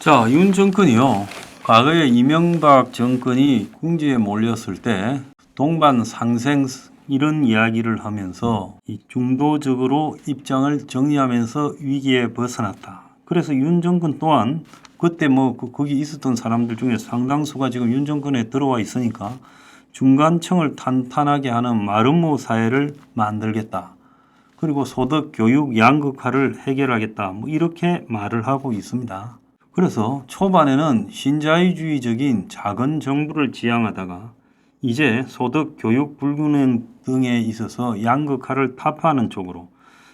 자, 윤 정권이요. 과거에 이명박 정권이 궁지에 몰렸을 때 동반 상생 이런 이야기를 하면서 이 중도적으로 입장을 정리하면서 위기에 벗어났다. 그래서 윤 정권 또한 그때 거기 있었던 사람들 중에 상당수가 지금 윤 정권에 들어와 있으니까 중간층을 탄탄하게 하는 마름모 사회를 만들겠다. 그리고 소득, 교육, 양극화를 해결하겠다. 이렇게 말을 하고 있습니다. 그래서 초반에는 신자유주의적인 작은 정부를 지향하다가 이제 소득, 교육 불균형 등에 있어서 양극화를 타파하는 쪽으로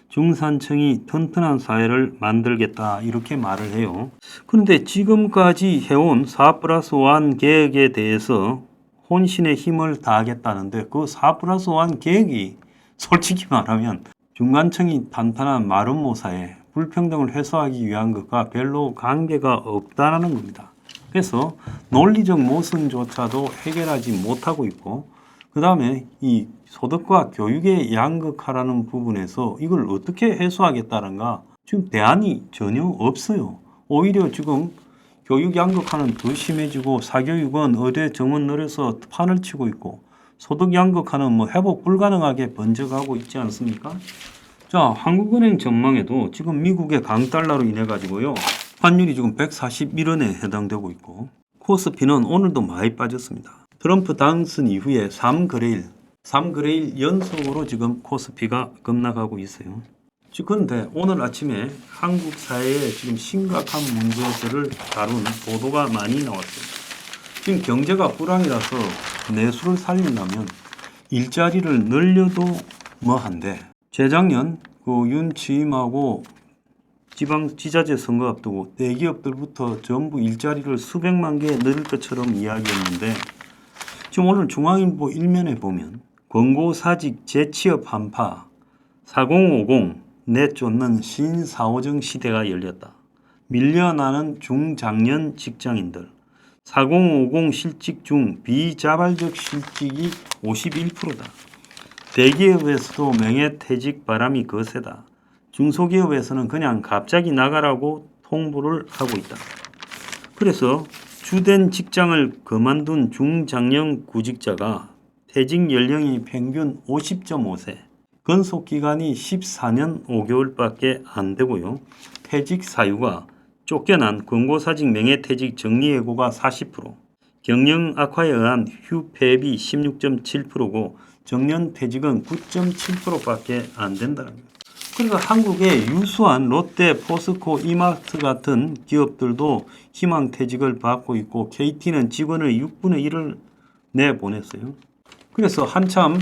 중산층이 튼튼한 사회를 만들겠다 이렇게 말을 해요. 그런데 지금까지 해온 4+1 계획에 대해서 혼신의 힘을 다하겠다는데 그 4+1 계획이 솔직히 말하면 중간층이 탄탄한 마름모 사회, 불평등을 해소하기 위한 것과 별로 관계가 없다는 겁니다. 그래서 논리적 모순조차도 해결하지 못하고 있고 그 다음에 이 소득과 교육의 양극화라는 부분에서 이걸 어떻게 해소하겠다는가 지금 대안이 전혀 없어요. 오히려 지금 교육 양극화는 더 심해지고 사교육은 의대 정원 늘어서 판을 치고 있고 소득 양극화는 회복 불가능하게 번져가고 있지 않습니까? 자, 한국은행 전망에도 지금 미국의 강달러로 인해 가지고요. 환율이 지금 141원에 해당되고 있고 코스피는 오늘도 많이 빠졌습니다. 트럼프 당선 이후에 3거래일 연속으로 지금 코스피가 급락하고 있어요. 그런데 오늘 아침에 한국 사회에 지금 심각한 문제들을 다룬 보도가 많이 나왔어요. 지금 경제가 불황이라서 내수를 살리려면 일자리를 늘려도 뭐한데 재작년 윤 취임하고 지자체 선거 앞두고 대기업들부터 전부 일자리를 수백만 개 늘릴 것처럼 이야기했는데 지금 오늘 중앙일보 일면에 보면 권고사직 재취업 한파 4050 내쫓는 신사오정 시대가 열렸다. 밀려나는 중장년 직장인들 4050 실직 중 비자발적 실직이 51%다. 대기업에서도 명예퇴직 바람이 거세다. 중소기업에서는 그냥 갑자기 나가라고 통보를 하고 있다. 그래서 주된 직장을 그만둔 중장년 구직자가 퇴직 연령이 평균 50.5세, 근속기간이 14년 5개월밖에 안 되고요. 퇴직 사유가 쫓겨난 권고사직 명예퇴직 정리해고가 40%, 경영 악화에 의한 휴폐비 16.7%고 정년퇴직은 9.7%밖에 안 된다는 거예요. 그러니까 한국의 유수한 롯데, 포스코, 이마트 같은 기업들도 희망퇴직을 받고 있고 KT는 직원의 6분의 1을 내보냈어요. 그래서 한참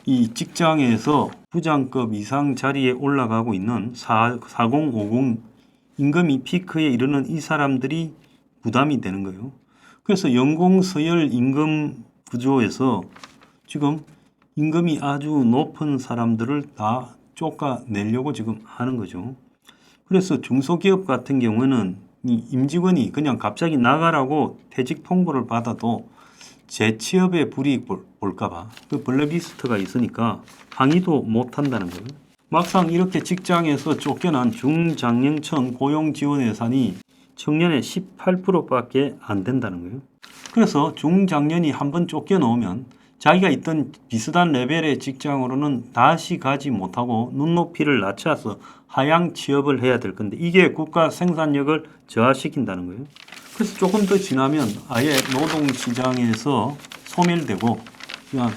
이 직장에서 부장급 이상 자리에 올라가고 있는 4050 임금이 피크에 이르는 이 사람들이 부담이 되는 거예요. 그래서 연공서열 임금 구조에서 지금 임금이 아주 높은 사람들을 다 쫓아내려고 지금 하는 거죠. 그래서 중소기업 같은 경우는 이 임직원이 그냥 갑자기 나가라고 퇴직 통보를 받아도 재취업에 불이익 볼까봐 그 블랙리스트가 있으니까 항의도 못한다는 거예요. 막상 이렇게 직장에서 쫓겨난 중장년층 고용 지원 예산이 청년의 18%밖에 안 된다는 거예요. 그래서 중장년이 한번 쫓겨놓으면 자기가 있던 비슷한 레벨의 직장으로는 다시 가지 못하고 눈높이를 낮춰서 하향 취업을 해야 될 건데 이게 국가 생산력을 저하시킨다는 거예요. 그래서 조금 더 지나면 아예 노동시장에서 소멸되고 그냥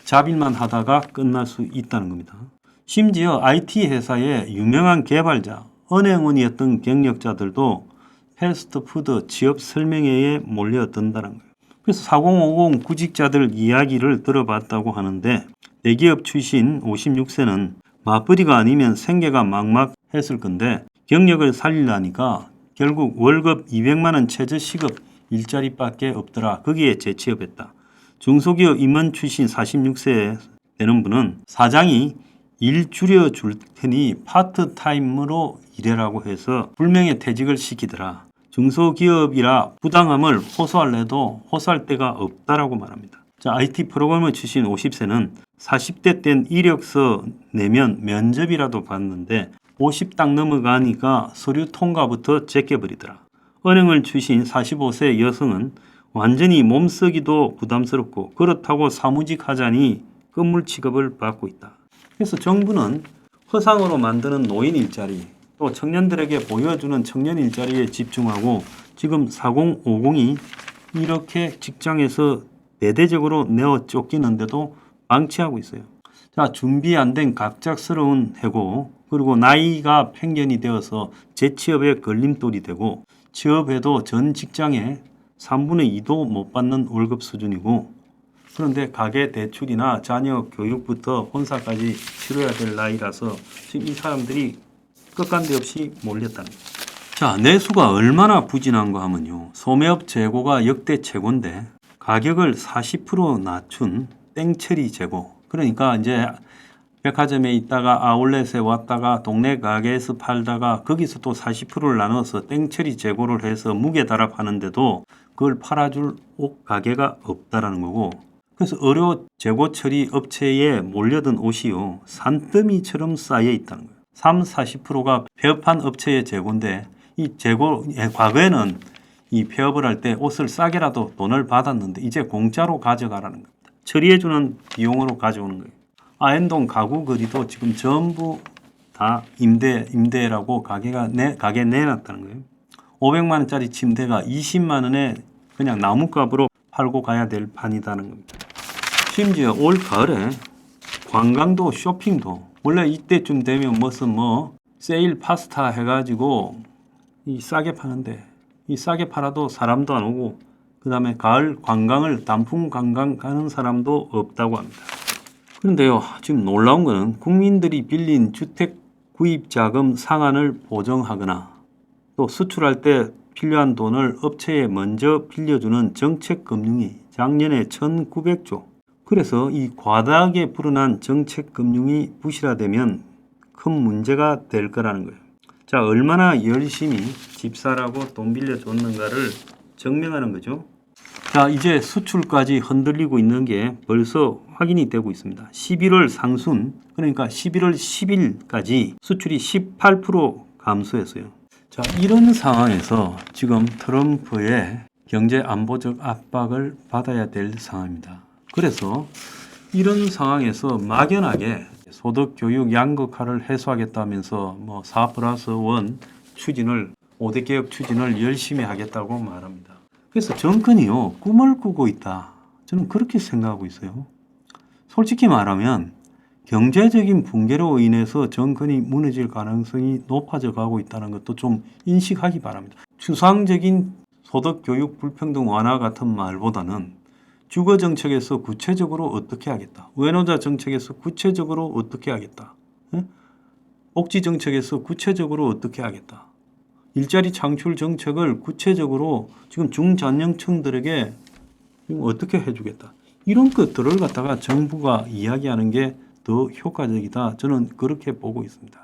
잡일만 하다가 끝날 수 있다는 겁니다. 심지어 IT 회사의 유명한 개발자, 은행원이었던 경력자들도 패스트푸드 취업 설명회에 몰려든다는 거예요. 그래서 4050 구직자들 이야기를 들어봤다고 하는데 대기업 출신 56세는 맞벌이가 아니면 생계가 막막했을 건데 경력을 살리려니까 결국 월급 200만 원 최저시급 일자리밖에 없더라. 거기에 재취업했다. 중소기업 임원 출신 46세 되는 분은 사장이 일 줄여줄 테니 파트타임으로 일해라고 해서 불명예 퇴직을 시키더라. 중소기업이라 부당함을 호소할래도 호소할 데가 없다라고 말합니다. 자, IT 프로그래머 출신 50세는 40대 땐 이력서 내면 면접이라도 봤는데 50딱 넘어가니까 서류 통과부터 제껴버리더라. 은행을 주신 45세 여성은 완전히 몸쓰기도 부담스럽고 그렇다고 사무직 하자니 건물 취급을 받고 있다. 그래서 정부는 허상으로 만드는 노인 일자리, 또 청년들에게 보여주는 청년 일자리에 집중하고 지금 4050이 이렇게 직장에서 대대적으로 내어 쫓기는데도 방치하고 있어요. 자, 준비 안 된 갑작스러운 해고, 그리고 나이가 편견이 되어서 재취업에 걸림돌이 되고 취업해도 전 직장에 3분의 2도 못 받는 월급 수준이고, 그런데 가계 대출이나 자녀 교육부터 혼사까지 치러야 될 나이라서 지금 이 사람들이 끝간데 없이 몰렸다는 거예요. 자, 내수가 얼마나 부진한가 하면요. 소매업 재고가 역대 최고인데 가격을 40% 낮춘 땡처리 재고. 그러니까 이제 백화점에 있다가 아울렛에 왔다가 동네 가게에서 팔다가 거기서 또 40%를 나눠서 땡처리 재고를 해서 무게 달아 파는데도 그걸 팔아줄 옷 가게가 없다라는 거고, 그래서 의료 재고 처리 업체에 몰려든 옷이요 산더미처럼 쌓여 있다는 거예요. 40%가 폐업한 업체의 재고인데 이 재고, 과거에는 이 폐업을 할 때 옷을 싸게라도 돈을 받았는데 이제 공짜로 가져가라는 겁니다. 처리해주는 비용으로 가져오는 거예요. 아현동 가구 거리도 지금 전부 다 임대라고 가게 내놨다는 거예요. 500만 원짜리 침대가 20만 원에 그냥 나무값으로 팔고 가야 될 판이라는 겁니다. 심지어 올 가을에 관광도 쇼핑도 원래 이때쯤 되면 무슨 세일 파스타 해가지고 이 싸게 파는데 이 싸게 팔아도 사람도 안 오고, 그 다음에 가을 관광을 단풍 관광 가는 사람도 없다고 합니다. 그런데요, 지금 놀라운 거는 국민들이 빌린 주택 구입 자금 상환을 보정하거나 또 수출할 때 필요한 돈을 업체에 먼저 빌려주는 정책금융이 작년에 1900조. 그래서 이 과다하게 불어난 정책금융이 부실화되면 큰 문제가 될 거라는 거예요. 자, 얼마나 열심히 집 사라고 돈 빌려줬는가를 증명하는 거죠. 자, 이제 수출까지 흔들리고 있는 게 벌써 확인이 되고 있습니다. 11월 상순, 그러니까 11월 10일까지 수출이 18% 감소했어요. 자, 이런 상황에서 지금 트럼프의 경제 안보적 압박을 받아야 될 상황입니다. 그래서 이런 상황에서 막연하게 소득 교육 양극화를 해소하겠다면서 4+1 추진을 5대 개혁 추진을 열심히 하겠다고 말합니다. 그래서 정권이요 꿈을 꾸고 있다. 저는 그렇게 생각하고 있어요. 솔직히 말하면 경제적인 붕괴로 인해서 정권이 무너질 가능성이 높아져 가고 있다는 것도 좀 인식하기 바랍니다. 추상적인 소득 교육 불평등 완화 같은 말보다는 주거 정책에서 구체적으로 어떻게 하겠다. 외노자 정책에서 구체적으로 어떻게 하겠다. 복지 정책에서 구체적으로 어떻게 하겠다. 일자리 창출 정책을 구체적으로 지금 중장년층들에게 지금 어떻게 해주겠다. 이런 것들을 갖다가 정부가 이야기하는 게 더 효과적이다. 저는 그렇게 보고 있습니다.